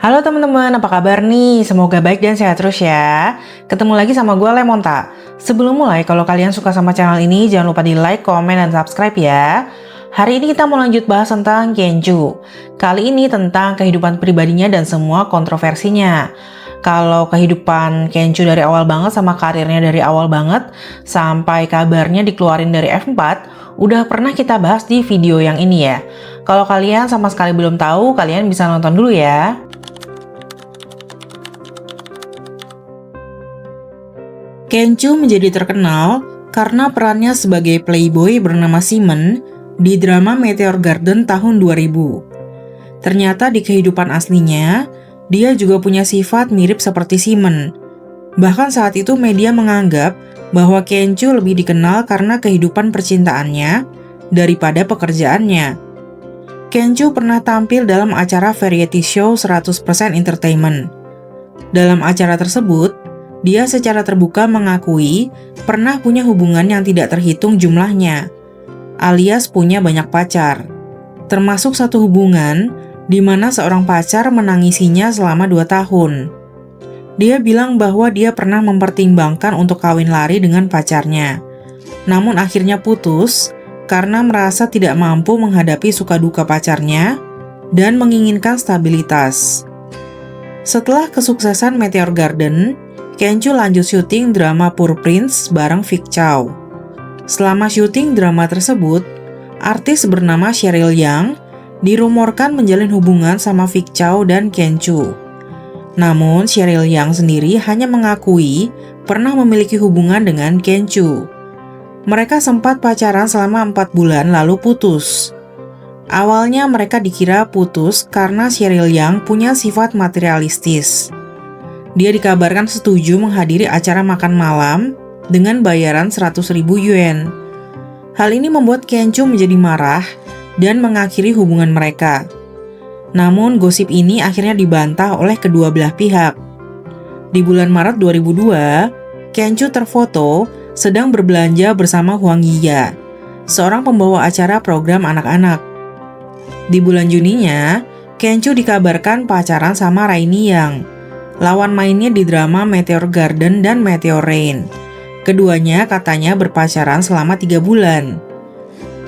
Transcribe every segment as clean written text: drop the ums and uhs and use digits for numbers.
Halo teman-teman, apa kabar nih? Semoga baik dan sehat terus ya. Ketemu lagi sama gue Lemonta. Sebelum mulai, kalau kalian suka sama channel ini, jangan lupa di like, komen, dan subscribe ya. Hari ini kita mau lanjut bahas tentang Kenju. Kali ini tentang kehidupan pribadinya dan semua kontroversinya. Kalau kehidupan Kenju dari awal banget sama karirnya dari awal banget, sampai kabarnya dikeluarin dari F4, udah pernah kita bahas di video yang ini ya. Kalau kalian sama sekali belum tahu, kalian bisa nonton dulu ya. Kenju menjadi terkenal karena perannya sebagai playboy bernama Simon di drama Meteor Garden tahun 2000. Ternyata di kehidupan aslinya, dia juga punya sifat mirip seperti Simon. Bahkan saat itu media menganggap bahwa Kenju lebih dikenal karena kehidupan percintaannya daripada pekerjaannya. Kenju pernah tampil dalam acara variety show 100% Entertainment. Dalam acara tersebut, dia secara terbuka mengakui pernah punya hubungan yang tidak terhitung jumlahnya, alias punya banyak pacar. Termasuk satu hubungan di mana seorang pacar menangisinya selama 2 tahun. Dia bilang bahwa dia pernah mempertimbangkan untuk kawin lari dengan pacarnya. Namun akhirnya putus karena merasa tidak mampu menghadapi suka duka pacarnya dan menginginkan stabilitas. Setelah kesuksesan Meteor Garden, Kenju lanjut syuting drama Poor Prince bareng Vic Chow. Selama syuting drama tersebut, artis bernama Cheryl Yang dirumorkan menjalin hubungan sama Vic Chow dan Kenju. Namun Cheryl Yang sendiri hanya mengakui pernah memiliki hubungan dengan Kenju. Mereka sempat pacaran selama 4 bulan lalu putus. Awalnya mereka dikira putus karena Cheryl Yang punya sifat materialistis. Dia dikabarkan setuju menghadiri acara makan malam dengan bayaran 100.000 yuan. Hal ini membuat Kenju menjadi marah dan mengakhiri hubungan mereka. Namun gosip ini akhirnya dibantah oleh kedua belah pihak. Di bulan Maret 2002, Kenju terfoto sedang berbelanja bersama Huang Yiya, seorang pembawa acara program anak-anak. Di bulan Juninya, Kenju dikabarkan pacaran sama Rainy Yang, lawan mainnya di drama Meteor Garden dan Meteor Rain. Keduanya katanya berpacaran selama 3 bulan.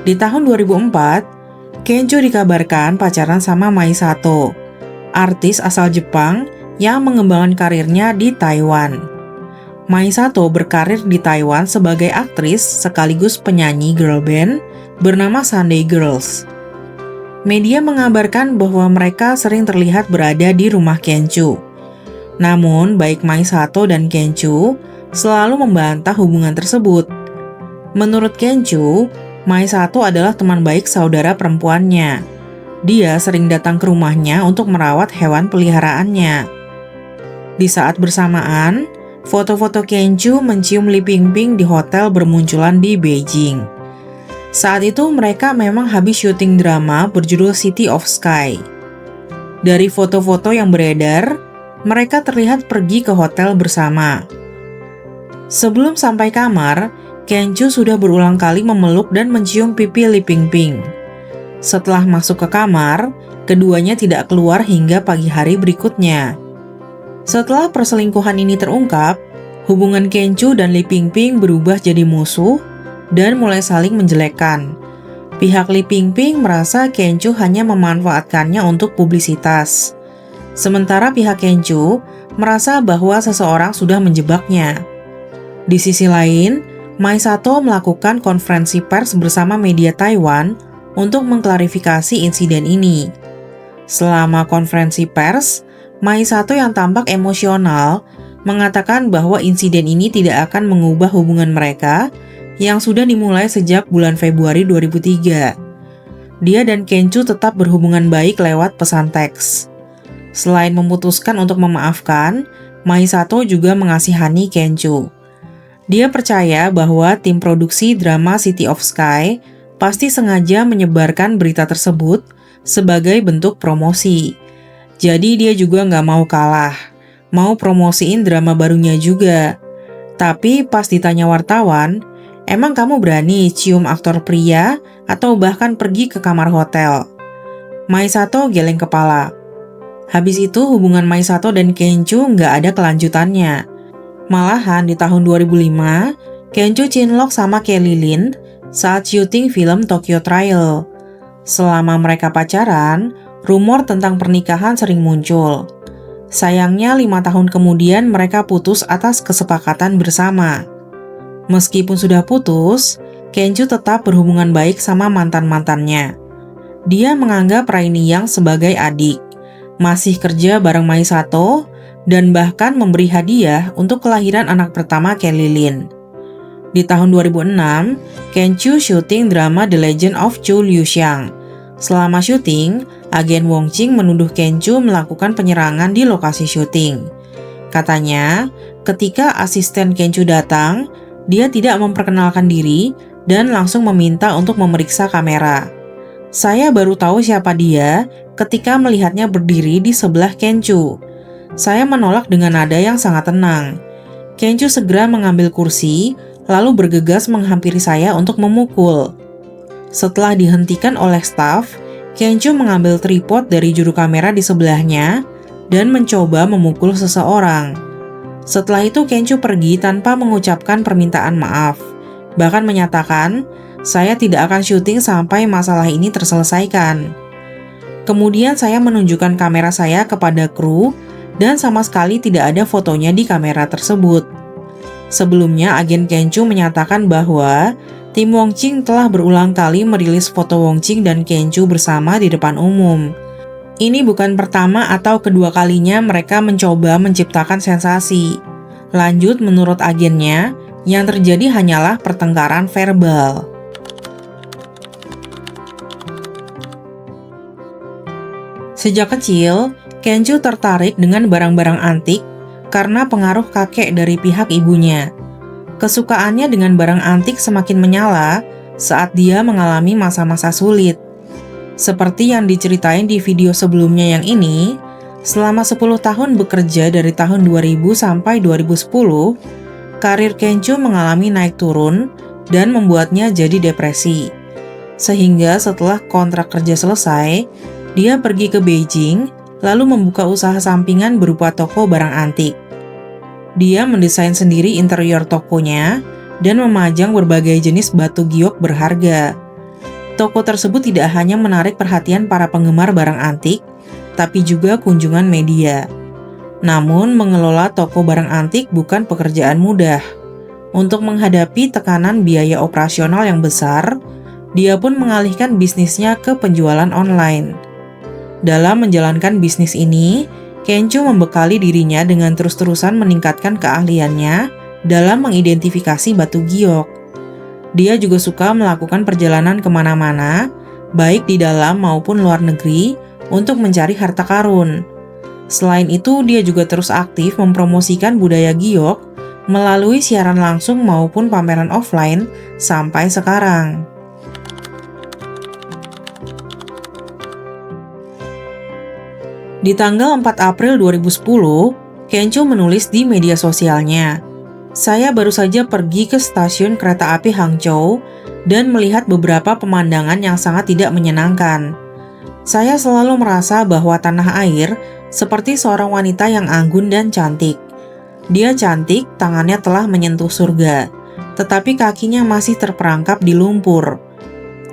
Di tahun 2004, Kenju dikabarkan pacaran sama Mai Sato, artis asal Jepang yang mengembangkan karirnya di Taiwan. Mai Sato berkarir di Taiwan sebagai aktris sekaligus penyanyi girl band bernama Sunday Girls. Media mengabarkan bahwa mereka sering terlihat berada di rumah Kenju. Namun, baik Mai Sato dan Kenju selalu membantah hubungan tersebut. Menurut Kenju, Mai Sato adalah teman baik saudara perempuannya. Dia sering datang ke rumahnya untuk merawat hewan peliharaannya. Di saat bersamaan, foto-foto Kenju mencium Li Pingping di hotel bermunculan di Beijing. Saat itu mereka memang habis syuting drama berjudul City of Sky. Dari foto-foto yang beredar, mereka terlihat pergi ke hotel bersama. Sebelum sampai kamar, Kenju sudah berulang kali memeluk dan mencium pipi Li Pingping. Setelah masuk ke kamar, keduanya tidak keluar hingga pagi hari berikutnya. Setelah perselingkuhan ini terungkap, hubungan Kenju dan Li Pingping berubah jadi musuh dan mulai saling menjelekkan. Pihak Li Pingping merasa Kenju hanya memanfaatkannya untuk publisitas. Sementara pihak Kenju merasa bahwa seseorang sudah menjebaknya. Di sisi lain, Mai Sato melakukan konferensi pers bersama media Taiwan untuk mengklarifikasi insiden ini. Selama konferensi pers, Mai Sato yang tampak emosional mengatakan bahwa insiden ini tidak akan mengubah hubungan mereka yang sudah dimulai sejak bulan Februari 2003. Dia dan Kenju tetap berhubungan baik lewat pesan teks. Selain memutuskan untuk memaafkan, Mai Sato juga mengasihani Kenju. Dia percaya bahwa tim produksi drama City of Sky pasti sengaja menyebarkan berita tersebut sebagai bentuk promosi. Jadi dia juga nggak mau kalah, mau promosiin drama barunya juga. Tapi pas ditanya wartawan, emang kamu berani cium aktor pria atau bahkan pergi ke kamar hotel? Mai Sato geleng kepala. Habis itu hubungan Maisato dan Kencu nggak ada kelanjutannya. Malahan di tahun 2005, Kencu cinlok sama Kelly Lin saat syuting film Tokyo Trial. Selama mereka pacaran, rumor tentang pernikahan sering muncul. Sayangnya 5 tahun kemudian mereka putus atas kesepakatan bersama. Meskipun sudah putus, Kencu tetap berhubungan baik sama mantan-mantannya. Dia menganggap Rainy Yang sebagai adik, masih kerja bareng Maisato, dan bahkan memberi hadiah untuk kelahiran anak pertama Kelly Lin. Di tahun 2006, Kencu syuting drama The Legend of Chu Liuxiang. Selama syuting, agen Wong Qing menuduh Kencu melakukan penyerangan di lokasi syuting. Katanya, ketika asisten Kencu datang, dia tidak memperkenalkan diri dan langsung meminta untuk memeriksa kamera. Saya baru tahu siapa dia ketika melihatnya berdiri di sebelah Kencu. Saya menolak dengan nada yang sangat tenang. Kencu segera mengambil kursi, lalu bergegas menghampiri saya untuk memukul. Setelah dihentikan oleh staf, Kencu mengambil tripod dari juru kamera di sebelahnya dan mencoba memukul seseorang. Setelah itu Kencu pergi tanpa mengucapkan permintaan maaf, bahkan menyatakan, "Saya tidak akan syuting sampai masalah ini terselesaikan." Kemudian saya menunjukkan kamera saya kepada kru dan sama sekali tidak ada fotonya di kamera tersebut. Sebelumnya, agen Kencu menyatakan bahwa tim Wong Qing telah berulang kali merilis foto Wong Qing dan Kencu bersama di depan umum. Ini bukan pertama atau kedua kalinya mereka mencoba menciptakan sensasi. Lanjut, menurut agennya, yang terjadi hanyalah pertengkaran verbal. Sejak kecil, Kencu tertarik dengan barang-barang antik karena pengaruh kakek dari pihak ibunya. Kesukaannya dengan barang antik semakin menyala saat dia mengalami masa-masa sulit. Seperti yang diceritain di video sebelumnya yang ini, selama 10 tahun bekerja dari tahun 2000 sampai 2010, karir Kencu mengalami naik turun dan membuatnya jadi depresi. Sehingga setelah kontrak kerja selesai, dia pergi ke Beijing, lalu membuka usaha sampingan berupa toko barang antik. Dia mendesain sendiri interior tokonya dan memajang berbagai jenis batu giok berharga. Toko tersebut tidak hanya menarik perhatian para penggemar barang antik, tapi juga kunjungan media. Namun, mengelola toko barang antik bukan pekerjaan mudah. Untuk menghadapi tekanan biaya operasional yang besar, dia pun mengalihkan bisnisnya ke penjualan online. Dalam menjalankan bisnis ini, Kencu membekali dirinya dengan terus-terusan meningkatkan keahliannya dalam mengidentifikasi batu giok. Dia juga suka melakukan perjalanan kemana-mana, baik di dalam maupun luar negeri, untuk mencari harta karun. Selain itu, dia juga terus aktif mempromosikan budaya giok melalui siaran langsung maupun pameran offline sampai sekarang. Di tanggal 4 April 2010, Kencu menulis di media sosialnya, "Saya baru saja pergi ke stasiun kereta api Hangzhou dan melihat beberapa pemandangan yang sangat tidak menyenangkan. Saya selalu merasa bahwa tanah air seperti seorang wanita yang anggun dan cantik. Dia cantik, tangannya telah menyentuh surga, tetapi kakinya masih terperangkap di lumpur."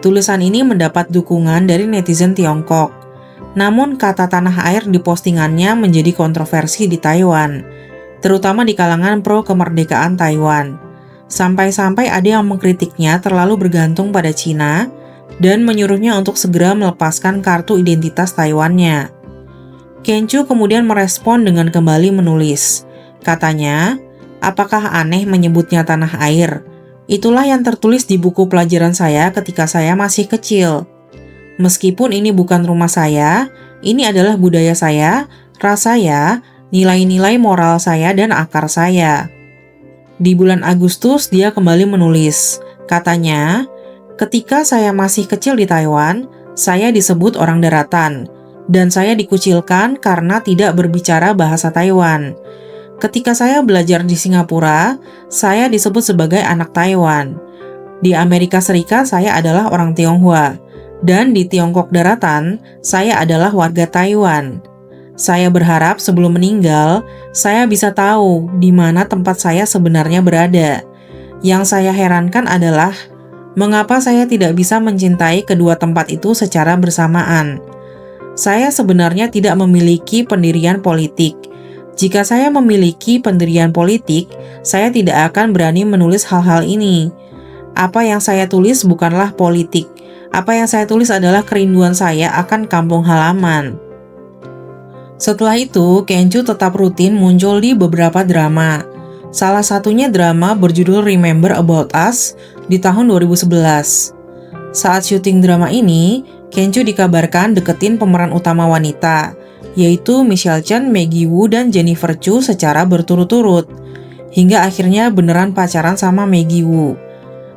Tulisan ini mendapat dukungan dari netizen Tiongkok. Namun kata tanah air di postingannya menjadi kontroversi di Taiwan, terutama di kalangan pro kemerdekaan Taiwan. Sampai-sampai ada yang mengkritiknya terlalu bergantung pada Cina dan menyuruhnya untuk segera melepaskan kartu identitas Taiwannya. Kencu kemudian merespon dengan kembali menulis. Katanya, "Apakah aneh menyebutnya tanah air? Itulah yang tertulis di buku pelajaran saya ketika saya masih kecil. Meskipun ini bukan rumah saya, ini adalah budaya saya, ras saya, nilai-nilai moral saya, dan akar saya." Di bulan Agustus, dia kembali menulis. Katanya, "Ketika saya masih kecil di Taiwan, saya disebut orang daratan, dan saya dikucilkan karena tidak berbicara bahasa Taiwan. Ketika saya belajar di Singapura, saya disebut sebagai anak Taiwan. Di Amerika Serikat, saya adalah orang Tionghoa. Dan di Tiongkok Daratan, saya adalah warga Taiwan. Saya berharap sebelum meninggal, saya bisa tahu di mana tempat saya sebenarnya berada. Yang saya herankan adalah mengapa saya tidak bisa mencintai kedua tempat itu secara bersamaan. Saya sebenarnya tidak memiliki pendirian politik. Jika saya memiliki pendirian politik, saya tidak akan berani menulis hal-hal ini. Apa yang saya tulis bukanlah politik. Apa yang saya tulis adalah kerinduan saya akan kampung halaman. Setelah itu, Kenju tetap rutin muncul di beberapa drama. Salah satunya drama berjudul Remember About Us di tahun 2011. Saat syuting drama ini, Kenju dikabarkan deketin pemeran utama wanita, yaitu Michelle Chen, Maggie Wu, dan Jennifer Chu secara berturut-turut, hingga akhirnya beneran pacaran sama Maggie Wu.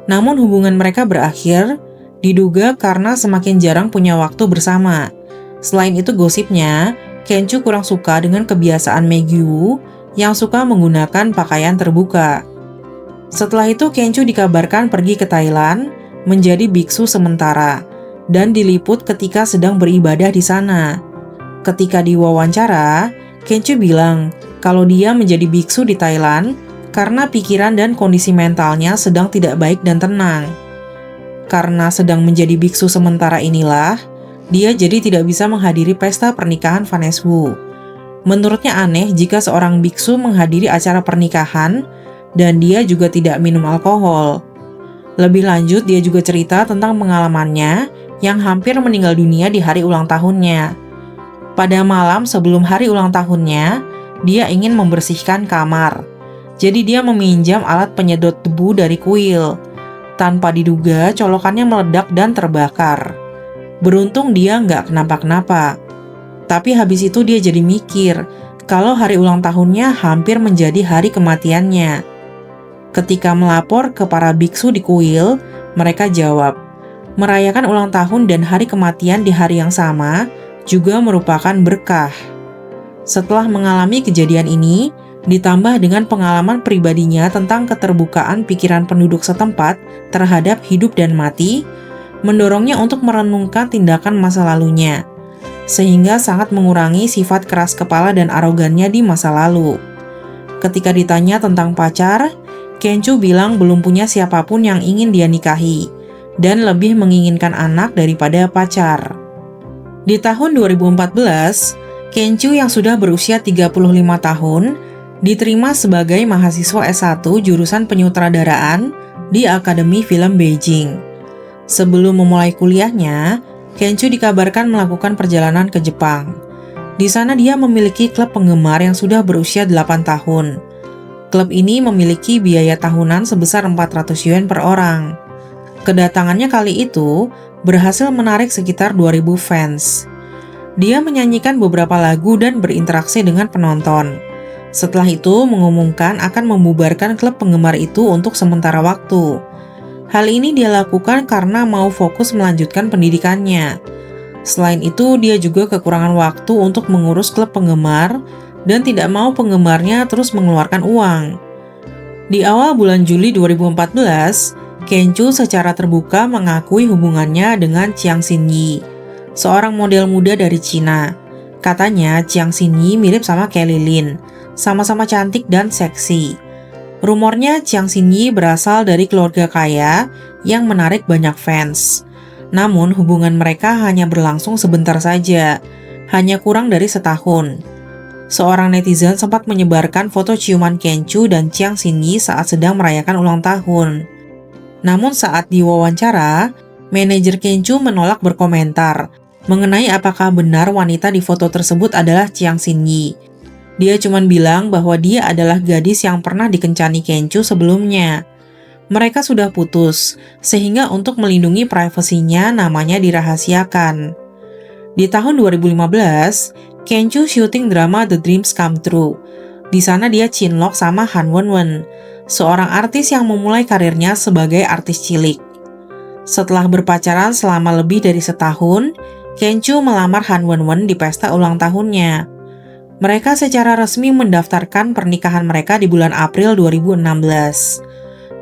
Namun hubungan mereka berakhir, diduga karena semakin jarang punya waktu bersama. Selain itu gosipnya, Kenju kurang suka dengan kebiasaan Maggie Wu yang suka menggunakan pakaian terbuka. Setelah itu Kenju dikabarkan pergi ke Thailand menjadi biksu sementara dan diliput ketika sedang beribadah di sana. Ketika diwawancara, Kenju bilang kalau dia menjadi biksu di Thailand karena pikiran dan kondisi mentalnya sedang tidak baik dan tenang. Karena sedang menjadi biksu sementara inilah, dia jadi tidak bisa menghadiri pesta pernikahan Vanessa Wu. Menurutnya aneh jika seorang biksu menghadiri acara pernikahan dan dia juga tidak minum alkohol. Lebih lanjut, dia juga cerita tentang pengalamannya yang hampir meninggal dunia di hari ulang tahunnya. Pada malam sebelum hari ulang tahunnya, dia ingin membersihkan kamar. Jadi dia meminjam alat penyedot debu dari kuil. Tanpa diduga, colokannya meledak dan terbakar. Beruntung dia nggak kenapa-kenapa. Tapi habis itu dia jadi mikir, kalau hari ulang tahunnya hampir menjadi hari kematiannya. Ketika melapor ke para biksu di kuil, mereka jawab, merayakan ulang tahun dan hari kematian di hari yang sama juga merupakan berkah. Setelah mengalami kejadian ini, ditambah dengan pengalaman pribadinya tentang keterbukaan pikiran penduduk setempat terhadap hidup dan mati, mendorongnya untuk merenungkan tindakan masa lalunya, sehingga sangat mengurangi sifat keras kepala dan arogannya di masa lalu. Ketika ditanya tentang pacar, Kenju bilang belum punya siapapun yang ingin dia nikahi, dan lebih menginginkan anak daripada pacar. Di tahun 2014, Kenju yang sudah berusia 35 tahun, diterima sebagai mahasiswa S1 jurusan penyutradaraan di Akademi Film Beijing. Sebelum memulai kuliahnya, Kenju dikabarkan melakukan perjalanan ke Jepang. Di sana dia memiliki klub penggemar yang sudah berusia 8 tahun. Klub ini memiliki biaya tahunan sebesar 400 yuan per orang. Kedatangannya kali itu berhasil menarik sekitar 2.000 fans. Dia menyanyikan beberapa lagu dan berinteraksi dengan penonton. Setelah itu mengumumkan akan membubarkan klub penggemar itu untuk sementara waktu. Hal ini dia lakukan karena mau fokus melanjutkan pendidikannya. Selain itu, dia juga kekurangan waktu untuk mengurus klub penggemar dan tidak mau penggemarnya terus mengeluarkan uang. Di awal bulan Juli 2014, Kenju secara terbuka mengakui hubungannya dengan Jiang Xinyi, seorang model muda dari Cina. Katanya Jiang Xinyi mirip sama Kelly Lin, sama-sama cantik dan seksi. Rumornya Jiang Xinyi berasal dari keluarga kaya yang menarik banyak fans. Namun hubungan mereka hanya berlangsung sebentar saja, hanya kurang dari setahun. Seorang netizen sempat menyebarkan foto ciuman Kenju dan Jiang Xinyi saat sedang merayakan ulang tahun. Namun saat diwawancara, manajer Kenju menolak berkomentar mengenai apakah benar wanita di foto tersebut adalah Jiang Xinyi. Dia cuma bilang bahwa dia adalah gadis yang pernah dikencani Kenju sebelumnya. Mereka sudah putus, sehingga untuk melindungi privasinya namanya dirahasiakan. Di tahun 2015, Kenju syuting drama The Dreams Come True. Di sana dia cinlok sama Han Wenwen, seorang artis yang memulai karirnya sebagai artis cilik. Setelah berpacaran selama lebih dari setahun, Kenju melamar Han Wenwen di pesta ulang tahunnya. Mereka secara resmi mendaftarkan pernikahan mereka di bulan April 2016.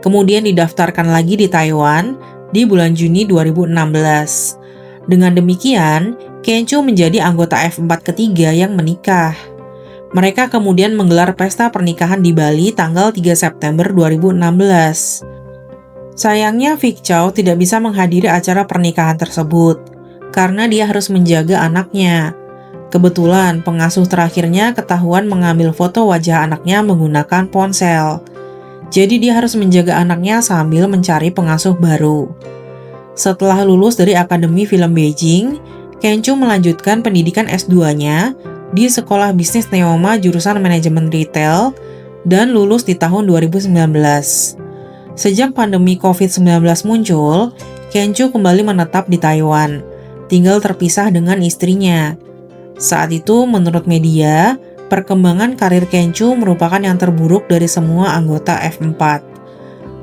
Kemudian didaftarkan lagi di Taiwan di bulan Juni 2016. Dengan demikian, Kencu menjadi anggota F4 ketiga yang menikah. Mereka kemudian menggelar pesta pernikahan di Bali tanggal 3 September 2016. Sayangnya Vic Chow tidak bisa menghadiri acara pernikahan tersebut karena dia harus menjaga anaknya. Kebetulan pengasuh terakhirnya ketahuan mengambil foto wajah anaknya menggunakan ponsel. Jadi dia harus menjaga anaknya sambil mencari pengasuh baru. Setelah lulus dari Akademi Film Beijing, Kencu melanjutkan pendidikan S2-nya di Sekolah Bisnis Neoma jurusan Manajemen Retail dan lulus di tahun 2019. Sejak pandemi COVID-19 muncul, Kencu kembali menetap di Taiwan, tinggal terpisah dengan istrinya. Saat itu, menurut media, perkembangan karir Kencu merupakan yang terburuk dari semua anggota F4.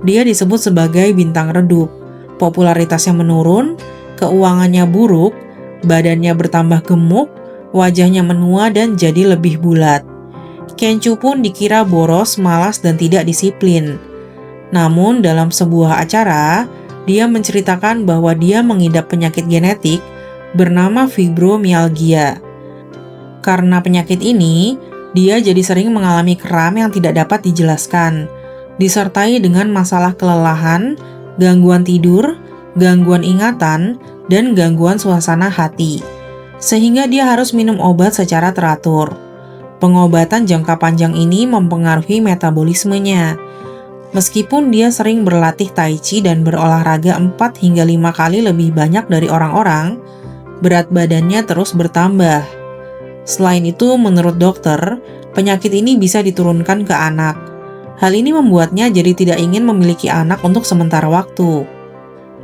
Dia disebut sebagai bintang redup, popularitasnya menurun, keuangannya buruk, badannya bertambah gemuk, wajahnya menua dan jadi lebih bulat. Kencu pun dikira boros, malas, dan tidak disiplin. Namun dalam sebuah acara, dia menceritakan bahwa dia mengidap penyakit genetik bernama fibromyalgia. Karena penyakit ini, dia jadi sering mengalami kram yang tidak dapat dijelaskan, disertai dengan masalah kelelahan, gangguan tidur, gangguan ingatan, dan gangguan suasana hati, sehingga dia harus minum obat secara teratur. Pengobatan jangka panjang ini mempengaruhi metabolismenya. Meskipun dia sering berlatih tai chi dan berolahraga 4 hingga 5 kali lebih banyak dari orang-orang, berat badannya terus bertambah. Selain itu, menurut dokter, penyakit ini bisa diturunkan ke anak. Hal ini membuatnya jadi tidak ingin memiliki anak untuk sementara waktu.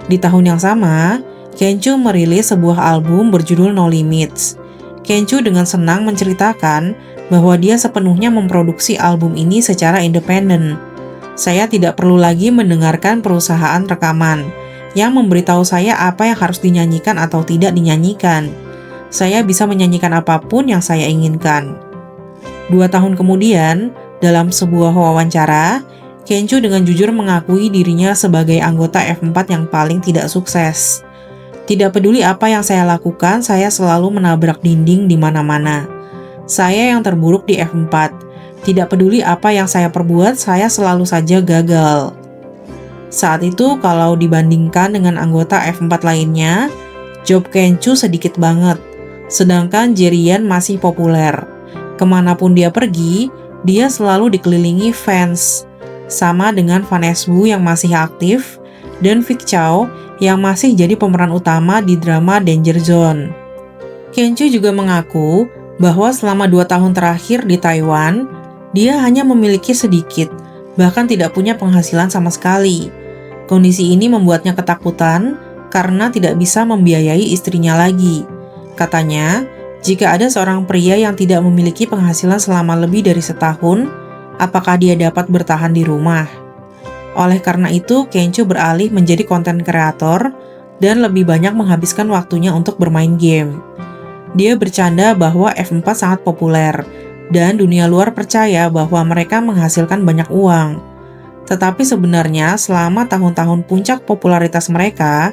Di tahun yang sama, Kencu merilis sebuah album berjudul No Limits. Kencu dengan senang menceritakan bahwa dia sepenuhnya memproduksi album ini secara independen. Saya tidak perlu lagi mendengarkan perusahaan rekaman yang memberitahu saya apa yang harus dinyanyikan atau tidak dinyanyikan. Saya bisa menyanyikan apapun yang saya inginkan. 2 tahun kemudian, dalam sebuah wawancara, Kencu dengan jujur mengakui dirinya sebagai anggota F4 yang paling tidak sukses. Tidak peduli apa yang saya lakukan, saya selalu menabrak dinding di mana-mana. Saya yang terburuk di F4. Tidak peduli apa yang saya perbuat, saya selalu saja gagal. Saat itu, kalau dibandingkan dengan anggota F4 lainnya, job Kencu sedikit banget. Sedangkan Jerian masih populer. Kemanapun dia pergi, dia selalu dikelilingi fans. Sama dengan Vanessa Wu yang masih aktif, dan Vic Chow yang masih jadi pemeran utama di drama Danger Zone. Kencu juga mengaku bahwa selama 2 tahun terakhir di Taiwan, dia hanya memiliki sedikit, bahkan tidak punya penghasilan sama sekali. Kondisi ini membuatnya ketakutan karena tidak bisa membiayai istrinya lagi. Katanya, jika ada seorang pria yang tidak memiliki penghasilan selama lebih dari setahun, apakah dia dapat bertahan di rumah? Oleh karena itu, Kencu beralih menjadi konten kreator dan lebih banyak menghabiskan waktunya untuk bermain game. Dia bercanda bahwa F4 sangat populer, dan dunia luar percaya bahwa mereka menghasilkan banyak uang. Tetapi sebenarnya selama tahun-tahun puncak popularitas mereka,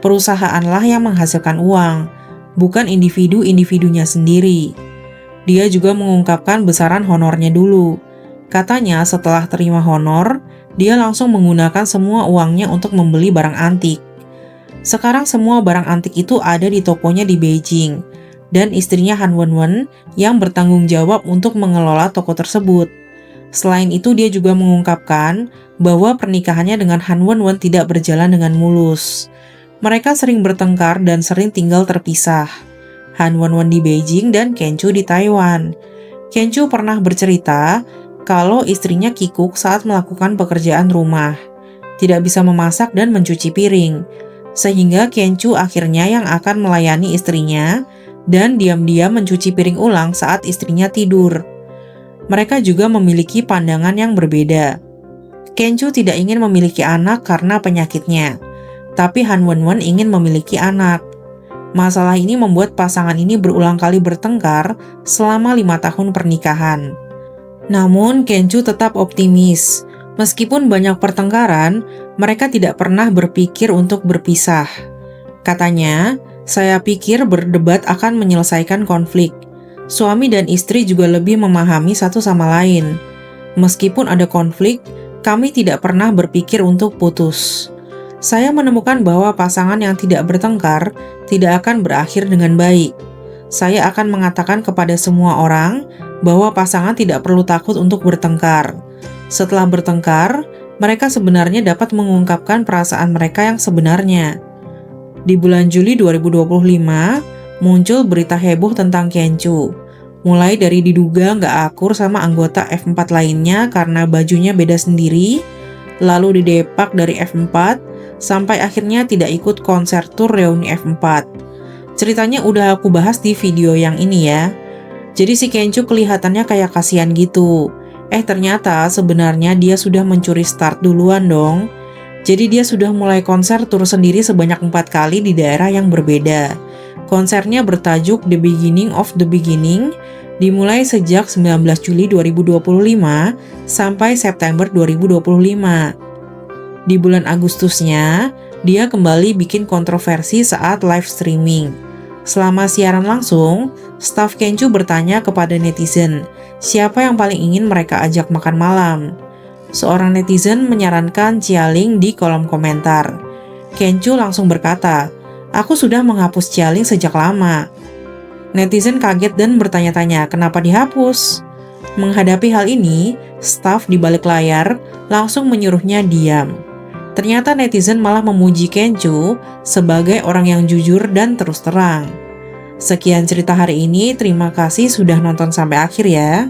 perusahaanlah yang menghasilkan uang, bukan individu-individunya sendiri. Dia juga mengungkapkan besaran honornya dulu. Katanya setelah terima honor, dia langsung menggunakan semua uangnya untuk membeli barang antik. Sekarang semua barang antik itu ada di tokonya di Beijing, dan istrinya Han Wenwen yang bertanggung jawab untuk mengelola toko tersebut. Selain itu, dia juga mengungkapkan bahwa pernikahannya dengan Han Wenwen tidak berjalan dengan mulus. Mereka sering bertengkar dan sering tinggal terpisah. Han Wenwen di Beijing dan Kencu di Taiwan. Kencu pernah bercerita kalau istrinya kikuk saat melakukan pekerjaan rumah, tidak bisa memasak dan mencuci piring, sehingga Kencu akhirnya yang akan melayani istrinya dan diam-diam mencuci piring ulang saat istrinya tidur. Mereka juga memiliki pandangan yang berbeda. Kencu tidak ingin memiliki anak karena penyakitnya, tapi Han Wenwen ingin memiliki anak. Masalah ini membuat pasangan ini berulang kali bertengkar selama 5 tahun pernikahan. Namun, Kencu tetap optimis. Meskipun banyak pertengkaran, mereka tidak pernah berpikir untuk berpisah. Katanya, Saya pikir berdebat akan menyelesaikan konflik. Suami dan istri juga lebih memahami satu sama lain. Meskipun ada konflik, kami tidak pernah berpikir untuk putus. Saya menemukan bahwa pasangan yang tidak bertengkar tidak akan berakhir dengan baik. Saya akan mengatakan kepada semua orang bahwa pasangan tidak perlu takut untuk bertengkar. Setelah bertengkar, mereka sebenarnya dapat mengungkapkan perasaan mereka yang sebenarnya. Di bulan Juli 2025, muncul berita heboh tentang Kencu. Mulai dari diduga nggak akur sama anggota F4 lainnya karena bajunya beda sendiri, lalu didepak dari F4, sampai akhirnya tidak ikut konser tur reuni F4. Ceritanya udah aku bahas di video yang ini ya. Jadi si Kencu kelihatannya kayak kasihan gitu. Ternyata sebenarnya dia sudah mencuri start duluan dong. Jadi dia sudah mulai konser tur sendiri sebanyak 4 kali di daerah yang berbeda. Konsernya bertajuk The Beginning of the Beginning, dimulai sejak 19 Juli 2025 sampai September 2025. Di bulan Agustusnya, dia kembali bikin kontroversi saat live streaming. Selama siaran langsung, staf Kencu bertanya kepada netizen, siapa yang paling ingin mereka ajak makan malam. Seorang netizen menyarankan Xialing di kolom komentar. Kencu langsung berkata, "Aku sudah menghapus Xialing sejak lama." Netizen kaget dan bertanya-tanya, kenapa dihapus? Menghadapi hal ini, staf di balik layar langsung menyuruhnya diam. Ternyata netizen malah memuji Kencu sebagai orang yang jujur dan terus terang. Sekian cerita hari ini, terima kasih sudah nonton sampai akhir ya.